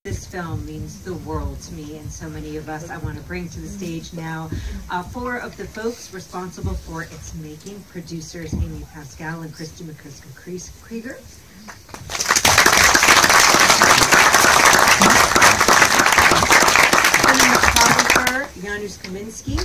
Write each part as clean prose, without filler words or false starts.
This film means the world to me and so many of us. I want to bring to the stage now four of the folks responsible for its making: producers Amy Pascal and Kristie Macosko Krieger, cinematographer Janusz Kaminski,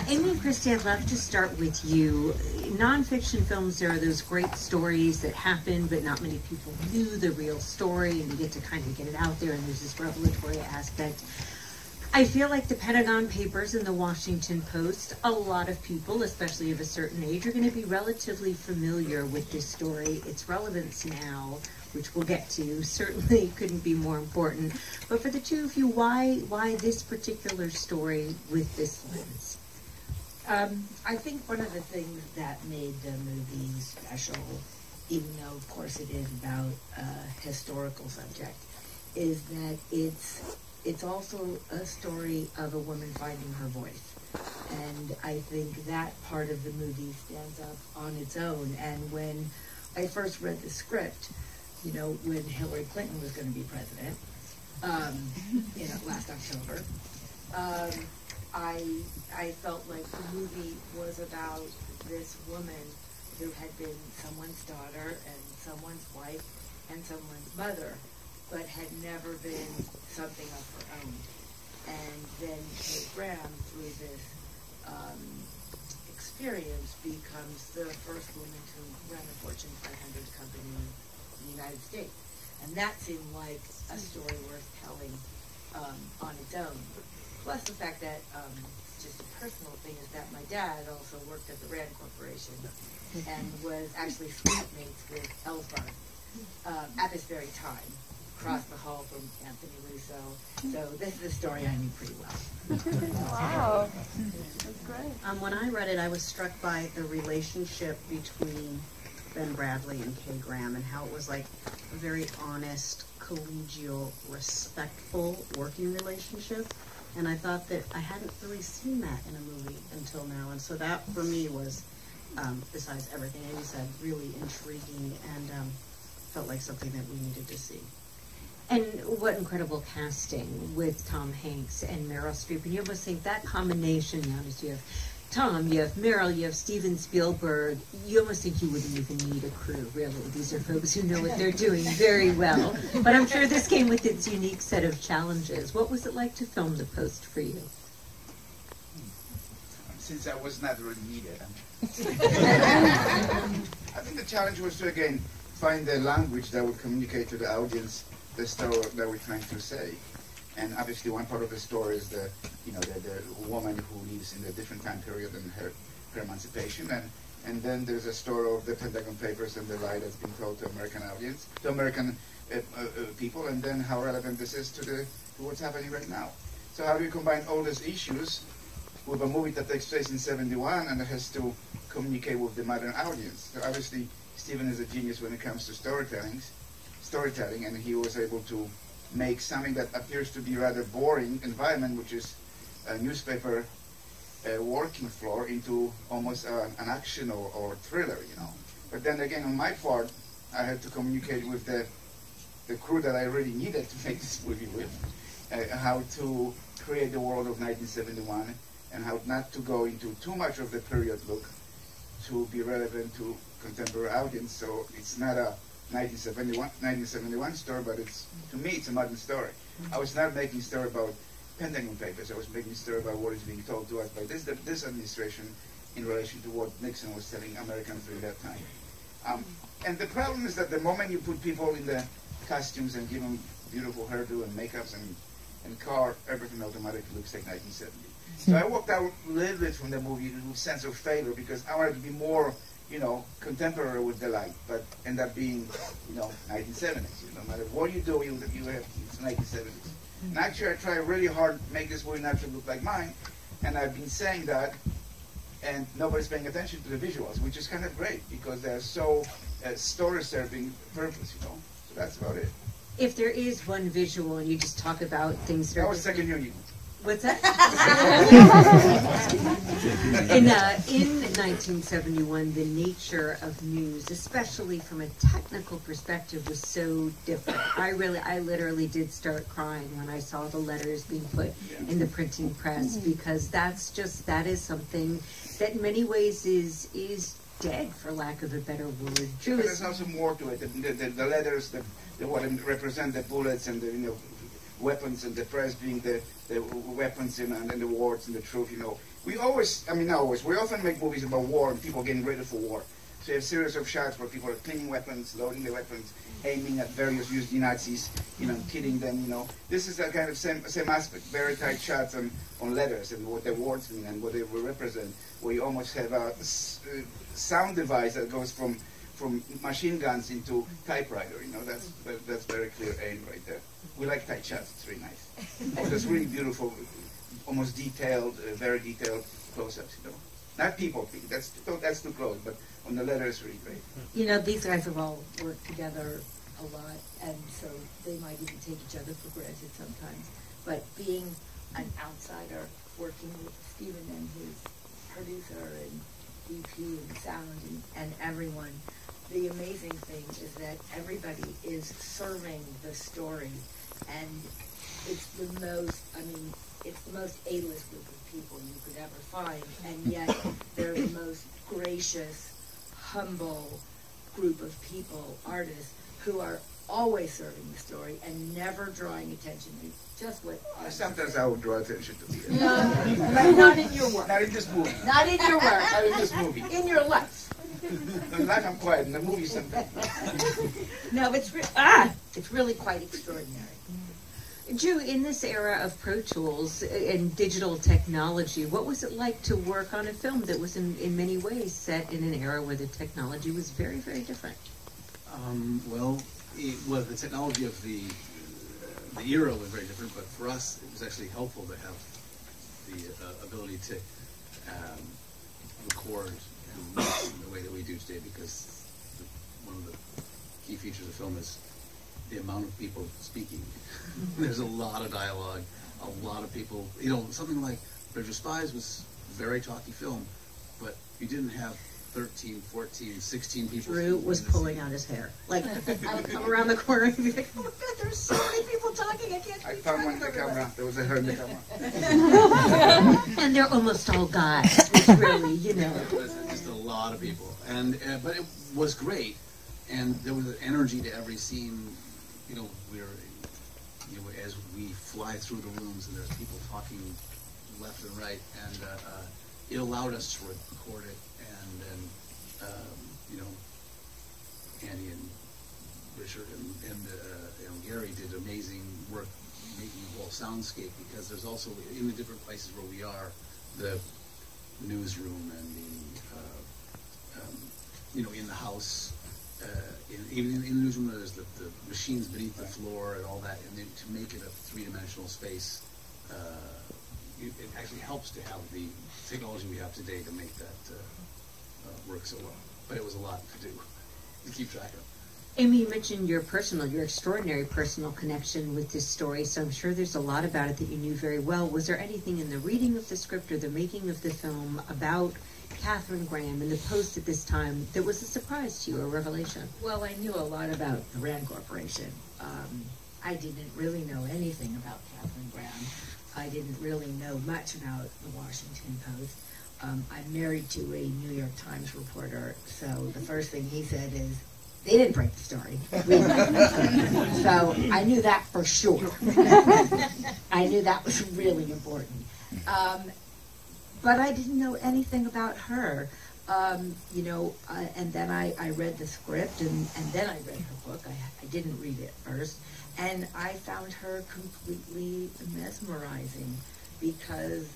Amy and Kristie, I'd love to start with you. Nonfiction films, there are those great stories that happen, but not many people knew the real story, and you get to kind of get it out there, and there's this revelatory aspect. I feel like the Pentagon Papers and the Washington Post, a lot of people, especially of a certain age, are going to be relatively familiar with this story. Its relevance now, which we'll get to, certainly couldn't be more important. But for the two of you, why this particular story with this lens? I think one of the things that made the movie special, even though of course it is about a historical subject, is that it's also a story of a woman finding her voice. And I think that part of the movie stands up on its own. And when I first read the script, you know, when Hillary Clinton was going to be president, last October, I felt like the movie was about this woman who had been someone's daughter and someone's wife and someone's mother, but had never been something of her own. And then Kay Graham, through this experience, becomes the first woman to run a Fortune 500 company in the United States. And that seemed like a story worth telling on its own. Plus the fact that, just a personal thing, is that my dad also worked at the Rand Corporation and was actually suite mates with Ellsberg at this very time, across the hall from Anthony Russo. So this is a story I knew pretty well. Wow, that's great. When I read it, I was struck by the relationship between Ben Bradley and Kay Graham and how it was like a very honest, collegial, respectful working relationship. And I thought that I hadn't really seen that in a movie until now. And so that, for me, was, besides everything Amy said, really intriguing and felt like something that we needed to see. And what incredible casting with Tom Hanks and Meryl Streep. And you almost think that combination, Janusz, you have Tom, you have Meryl, you have Steven Spielberg. You almost think you wouldn't even need a crew, really. These are folks who know what they're doing very well. But I'm sure this came with its unique set of challenges. What was it like to film The Post for you? Since I was not really needed. I think the challenge was to, again, find the language that would communicate to the audience the story that we're trying to say. And obviously one part of the story is the woman who lives in a different time period than her emancipation. And then there's a story of the Pentagon Papers and the lie that's been told to American audience, to American people, and then how relevant this is to what's happening right now. So how do you combine all these issues with a movie that takes place in '71 and it has to communicate with the modern audience? So obviously Steven is a genius when it comes to storytelling, and he was able to make something that appears to be rather boring environment, which is a newspaper working floor, into almost an action or thriller, you know. But then again, on my part, I had to communicate with the crew that I really needed to make this movie with, how to create the world of 1971 and how not to go into too much of the period look to be relevant to contemporary audience. So it's not a 1971 story, but to me it's a modern story. I was not making a story about Pentagon Papers. I was making a story about what is being told to us by this administration in relation to what Nixon was telling Americans during that time. And the problem is that the moment you put people in the costumes and give them beautiful hairdo and makeups and car, everything automatically looks like 1970. So I walked out a little bit from the movie with a sense of failure because I wanted to be more, contemporary with the light, but end up being, 1970s. No matter what you do, you have it's 1970s. And actually, I try really hard to make this movie naturally look like mine, and I've been saying that, and nobody's paying attention to the visuals, which is kind of great because they're so story-serving purpose, So that's about it. If there is one visual, and you just talk about things that was Second Union. What's that? In 1971, the nature of news, especially from a technical perspective, was so different. I literally did start crying when I saw the letters being put in the printing press, because that is something that in many ways is dead, for lack of a better word. But there's also more to it. The letters, what represent the bullets and the weapons, and the press being the weapons and the words and the truth. We always, we often make movies about war and people getting ready for war. So you have a series of shots where people are cleaning weapons, loading the weapons, aiming at various used Nazis, killing them. This is that kind of same aspect. Very tight shots on letters and what the words mean and what they will represent. Where you almost have a sound device that goes from machine guns into typewriter. That's very clear aim right there. We like tight shots. It's really nice. That's really beautiful, almost detailed, very detailed close-ups. Not people. That's too close. But on the letter, it's really great. These guys have all worked together a lot, and so they might even take each other for granted sometimes. But being an outsider, working with Stephen and his producer and DP and sound and everyone, the amazing thing is that everybody is serving the story, and it's the most A-list group of people you could ever find, and yet they're the most gracious, humble group of people, artists, who are always serving the story and never drawing attention to just what... Sometimes I would draw attention to it. No, but not in your work. Not in this movie. Not in your work. Not in this movie. In your life. In life I'm quiet. In the movie sometimes. No, it's really quite extraordinary. Drew, in this era of Pro Tools and digital technology, what was it like to work on a film that was in many ways set in an era where the technology was very, very different? The technology of the era was very different, but for us it was actually helpful to have the ability to record in the way that we do today, because one of the key features of the film is the amount of people speaking. There's a lot of dialogue, a lot of people. Something like Bridge of Spies was a very talky film, but you didn't have 13, 14, 16 people. Drew was pulling out his hair. Like, I would come around the corner and be like, oh my God, there's so many people talking, I can't I found one in the camera. There was a hair in the camera. And they're almost all guys. It's really, It was just a lot of people. But it was great. And there was an energy to every scene. As we fly through the rooms and there's people talking left and right, and it allowed us to record it. And then, Andy and Richard and Gary did amazing work making the whole soundscape, because there's also, in the different places where we are, the newsroom and in the house, even in the newsroom, there's the machines beneath the floor and all that, and then to make it a three-dimensional space, it actually helps to have the technology we have today to make that work so well. But it was a lot to do, to keep track of. Amy, you mentioned your extraordinary personal connection with this story, so I'm sure there's a lot about it that you knew very well. Was there anything in the reading of the script or the making of the film about Katherine Graham and the Post at this time that was a surprise to you, a revelation? Well, I knew a lot about the Rand Corporation. I didn't really know anything about Katherine Graham. I didn't really know much about the Washington Post. I'm married to a New York Times reporter, so the first thing he said is, they didn't break the story. So I knew that for sure. I knew that was really important. But I didn't know anything about her. And then I read the script, and then I read her book. I didn't read it first. And I found her completely mesmerizing, because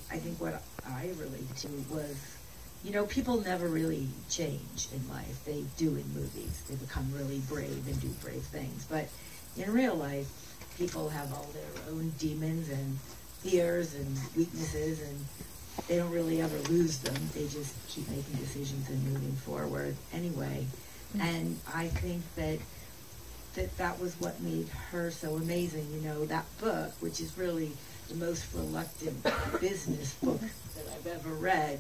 I think what I related to was, people never really change in life. They do in movies. They become really brave and do brave things. But in real life, people have all their own demons and fears and weaknesses, and they don't really ever lose them. They just keep making decisions and moving forward anyway. And I think that that was what made her so amazing. You know, that book, which is really the most reluctant business book that I've ever read,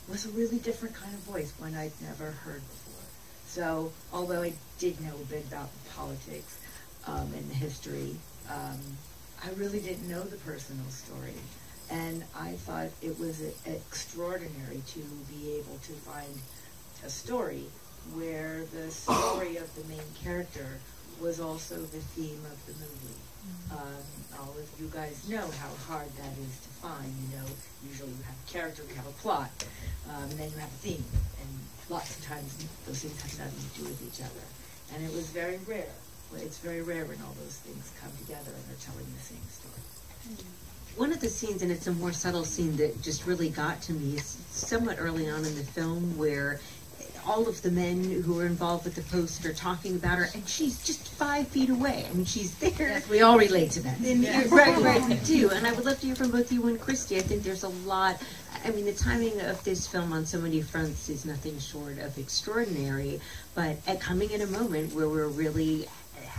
was a really different kind of voice, one I'd never heard before. So, although I did know a bit about the politics and the history, I really didn't know the personal story. And I thought it was extraordinary to be able to find a story where the story of the main character was also the theme of the movie. All of you guys know how hard that is to find. You know, usually you have a character, you have a plot, and then you have a theme. And lots of times those things have nothing to do with each other. And it was very rare. It's very rare when all those things come together and they're telling the same story. One of the scenes, and it's a more subtle scene that just really got to me, is somewhat early on in the film where all of the men who are involved with the post are talking about her, and she's just 5 feet away. I mean, she's there. Yes, we all relate to that. Right, we do. And I would love to hear from both you and Kristie. I think there's a lot. I mean, the timing of this film on so many fronts is nothing short of extraordinary, but coming in a moment where we're really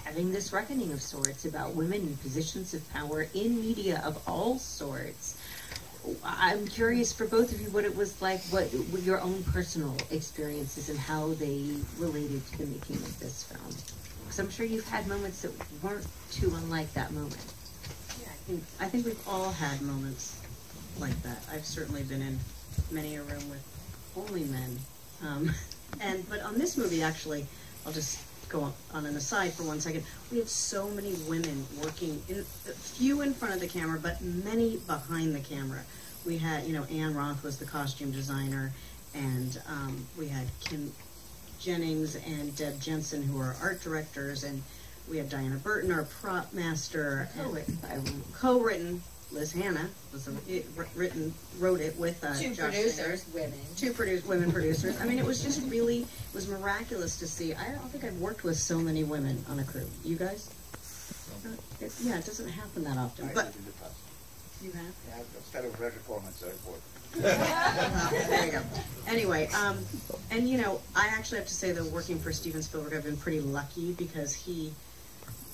having this reckoning of sorts about women in positions of power in media of all sorts. I'm curious for both of you what it was like, what your own personal experiences and how they related to the making of this film. Because I'm sure you've had moments that weren't too unlike that moment. Yeah, I think we've all had moments like that. I've certainly been in many a room with only men. But on this movie, actually, I'll just go on an aside for 1 second. We had so many women working, few in front of the camera, but many behind the camera. We had, you know, Anne Roth was the costume designer, and we had Kim Jennings and Deb Jensen, who are art directors, and we had Diana Burton, our prop master. Co-written. Liz Hanna was wrote it with Two Josh producers, Singer. women. Two women producers. I mean, it was just really, it was miraculous to see. I don't think I've worked with so many women on a crew. You guys? It doesn't happen that often. But you have? Yeah, instead of Red Reformance, I work. There you go. Anyway, and you know, I actually have to say that working for Steven Spielberg, I've been pretty lucky because he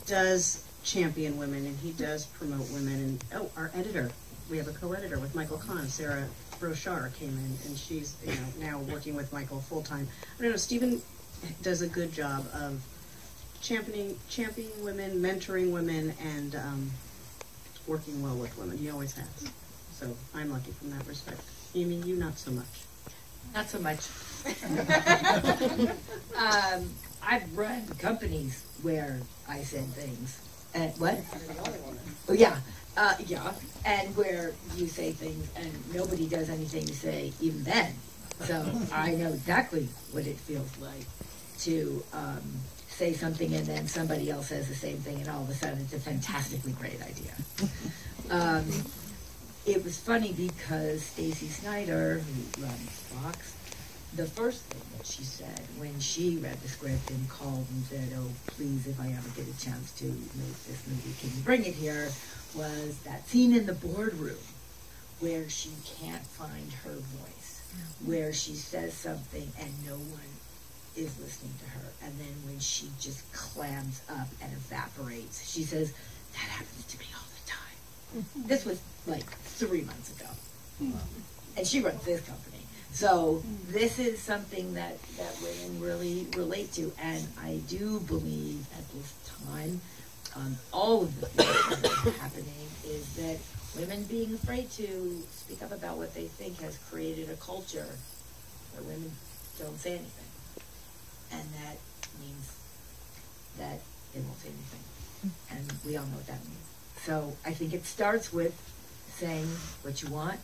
does champion women and he does promote women. And our editor, we have a co-editor with Michael Kahn, Sarah Brochard came in, and she's, you know, now working with Michael full time. I don't know, Steven does a good job of championing women, mentoring women, and working well with women. He always has. So I'm lucky from that respect. Amy, you not so much. Not so much. I've run companies where I said things. What? Oh, yeah. Yeah. And where you say things and nobody does anything to say even then. So I know exactly what it feels like to say something and then somebody else says the same thing and all of a sudden it's a fantastically great idea. It was funny because Stacey Snider, who runs Fox, the first thing that she said when she read the script and called and said, "Oh, please, if I ever get a chance to make this movie, can you bring it here?" was that scene in the boardroom where she can't find her voice, where she says something and no one is listening to her, and then when she just clams up and evaporates, she says, "That happens to me all the time." This was like 3 months ago, and she runs this company. So this is something that women really relate to, and I do believe at this time, all of the things that are happening is that women being afraid to speak up about what they think has created a culture where women don't say anything, and that means that they won't say anything, and we all know what that means. So I think it starts with saying what you want,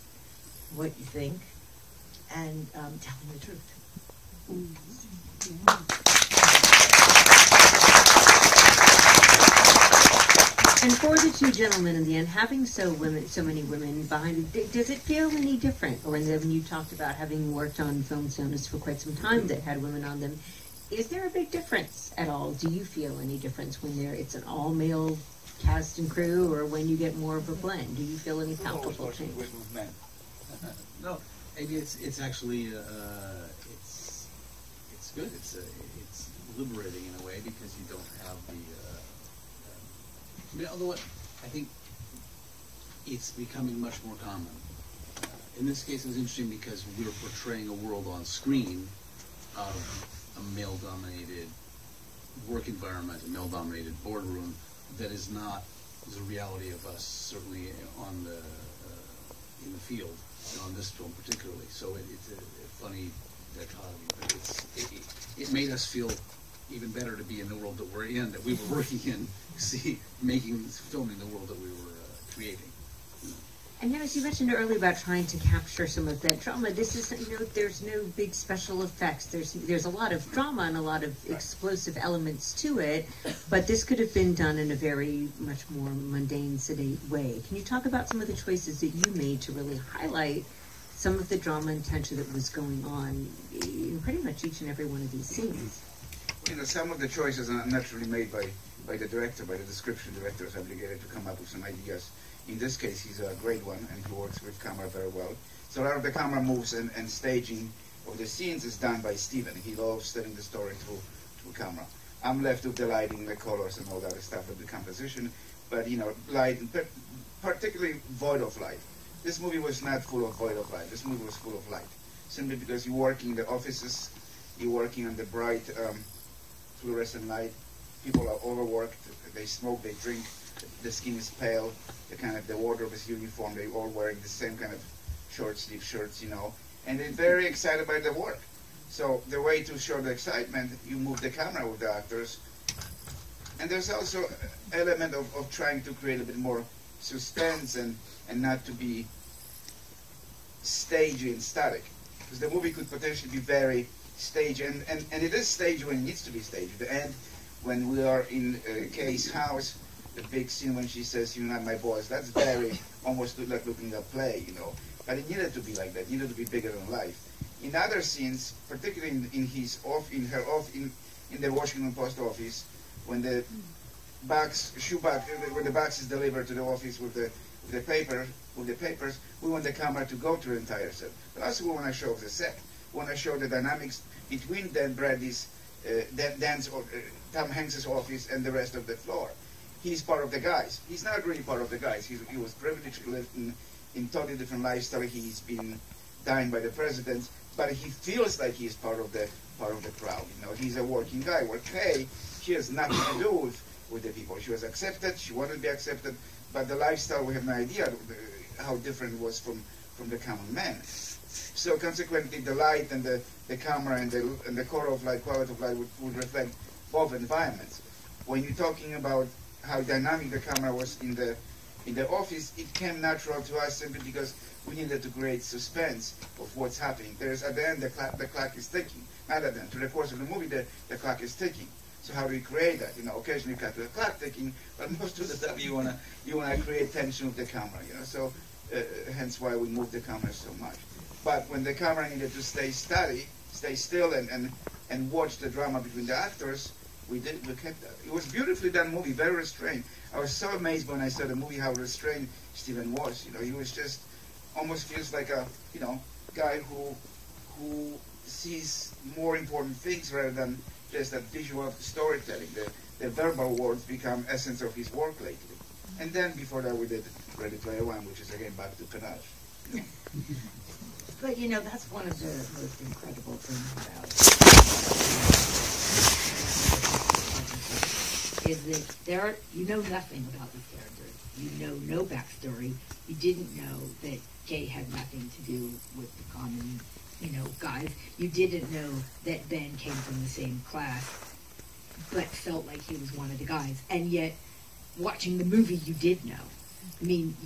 what you think, and telling the truth. And for the two gentlemen in the end, having so many women behind it, does it feel any different? Or when you talked about having worked on film sonos for quite some time that had women on them, is there a big difference at all? Do you feel any difference when it's an all-male cast and crew, or when you get more of a blend? Do you feel any palpable change? With men. No, maybe it's actually it's good. It's liberating in a way because you don't have the. Although I think it's becoming much more common. In this case, it was interesting because we're portraying a world on screen of a male-dominated work environment, a male-dominated boardroom that is not the reality of us, certainly on the in the field, on this film particularly. So it's a funny dichotomy, but it made us feel even better to be in the world that we're in, that we were working in, filming the world that we were creating. And as you mentioned earlier about trying to capture some of that drama, this is, there's no big special effects. There's a lot of drama and a lot of explosive elements to it, but this could have been done in a very much more mundane, sedate way. Can you talk about some of the choices that you made to really highlight some of the drama and tension that was going on in pretty much each and every one of these scenes? Some of the choices are naturally made by the director, by the description director is obligated to come up with some ideas. In this case, he's a great one, and he works with camera very well. So a lot of the camera moves and staging of the scenes is done by Steven. He loves telling the story through camera. I'm left with the lighting, the colors, and all that stuff with the composition. But, light, particularly void of light. This movie was not full of void of light. This movie was full of light. Simply because you're working in the offices, you're working on the bright fluorescent light. People are overworked, they smoke, they drink, the skin is pale, the wardrobe is uniform, they're all wearing the same kind of short sleeve shirts, and they're very excited by the work. So the way to show the excitement, you move the camera with the actors. And there's also an element of trying to create a bit more suspense and not to be stagey and static. Because the movie could potentially be very staged, and it is staged when it needs to be staged. At the end, when we are in Kay's house, the big scene when she says, "You're not my boss," that's very almost like looking at a play, But it needed to be like that. It needed to be bigger than life. In other scenes, particularly in the Washington Post office, when the box is delivered to the office with the papers, we want the camera to go through the entire set. But also we want to show the set. We want to show the dynamics between Dan Bradley's, Tom Hanks's office and the rest of the floor. He's part of the guys. He's not really part of the guys. He was privileged to live in totally different lifestyle. He's been dined by the president, but he feels like he's part of the crowd. He's a working guy. Where Kay, she has nothing to do with the people. She was accepted. She wanted to be accepted, but the lifestyle, we have no idea how different it was from the common man. So consequently, the light and the camera and the quality of light would reflect both environments. When you're talking about how dynamic the camera was in the office, it came natural to us simply because we needed to create suspense of what's happening. There's at the end the clock is ticking. Not at the end. Through the course of the movie, the clock is ticking. So how do we create that? Occasionally you cut the clock ticking, but most of the time you wanna create tension with the camera. So hence why we move the camera so much. But when the camera needed to stay still and watch the drama between the actors, we kept that. It was a beautifully done movie, very restrained. I was so amazed when I saw the movie how restrained Steven was. He was just almost feels like a guy who sees more important things rather than just that visual storytelling. The verbal words become essence of his work lately. And then before that we did Ready Player One, which is again back to panache. But that's one of the most incredible things about is that you know nothing about these characters. You know no backstory. You didn't know that Kay had nothing to do with the common, guys. You didn't know that Ben came from the same class, but felt like he was one of the guys. And yet, watching the movie, you did know. I mean,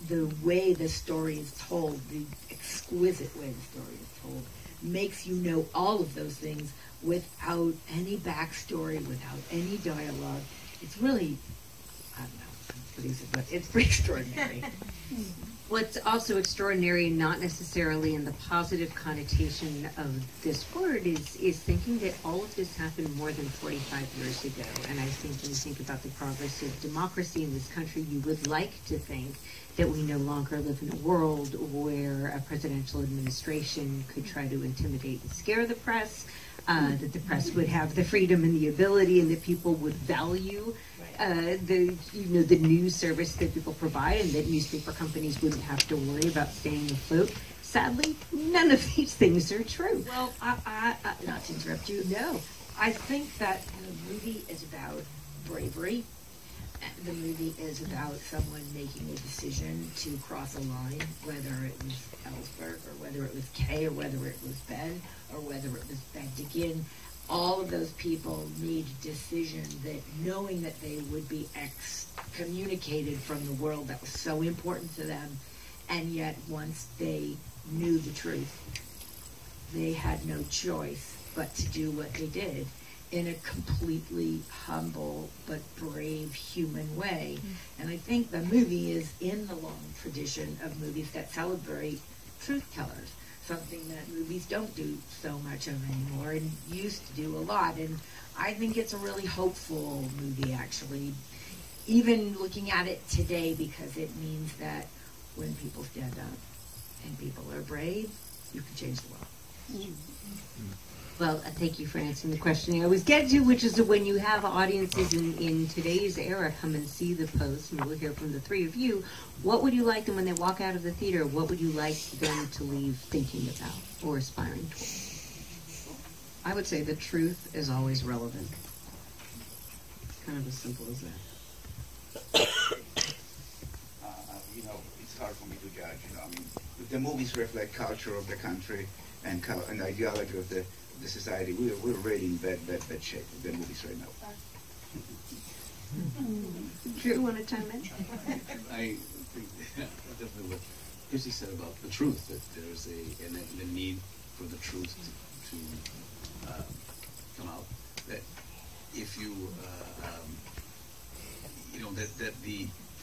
the way the story is told, the exquisite way the story is told, makes you know all of those things without any backstory, without any dialogue. It's really, I don't know, but it's pretty extraordinary. What's also extraordinary, and not necessarily in the positive connotation of this word, is thinking that all of this happened more than 45 years ago. And I think when you think about the progress of democracy in this country, you would like to think that we no longer live in a world where a presidential administration could try to intimidate and scare the press, that the press would have the freedom and the ability, and that people would value the news service that people provide, and that newspaper companies wouldn't have to worry about staying afloat. Sadly, none of these things are true. Well, I not to interrupt you. No. I think that the movie is about bravery. The movie is about someone making a decision to cross a line, whether it was Ellsberg, or whether it was Kay, or whether it was Ben, or whether it was Bendigan. All of those people made a decision that, knowing that they would be excommunicated from the world that was so important to them, and yet once they knew the truth, they had no choice but to do what they did in a completely humble but brave human way. And I think the movie is in the long tradition of movies that celebrate truth tellers, something that movies don't do so much of anymore and used to do a lot. And I think it's a really hopeful movie, actually, even looking at it today, because it means that when people stand up and people are brave, you can change the world. Well, thank you for answering the question I always get to, which is that when you have audiences in today's era come and see the post, and we'll hear from the three of you, what would you like them when they walk out of the theater, what would you like them to leave thinking about or aspiring towards? I would say the truth is always relevant. It's kind of as simple as that. It's hard for me to judge. If the movies reflect culture of the country and ideology of the society, we're really in bad shape with the movies right now. Drew, want to chime in? I think definitely what Kristie said about the truth, that there's the need for the truth to come out. That if you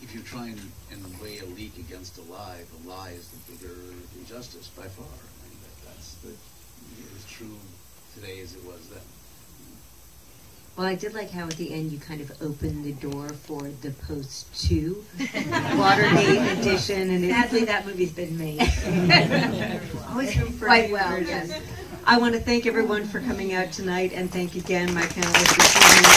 if you try and weigh a leak against a lie, the lie is the bigger injustice by far. I mean, that's as true today as it was then. Well, I did like how at the end you kind of opened the door for the Post 2 Watergate edition, and Sadly, that movie's been made. always room for Quite new well, versions. yes. I want to thank everyone for coming out tonight, and thank again my panelists for coming out.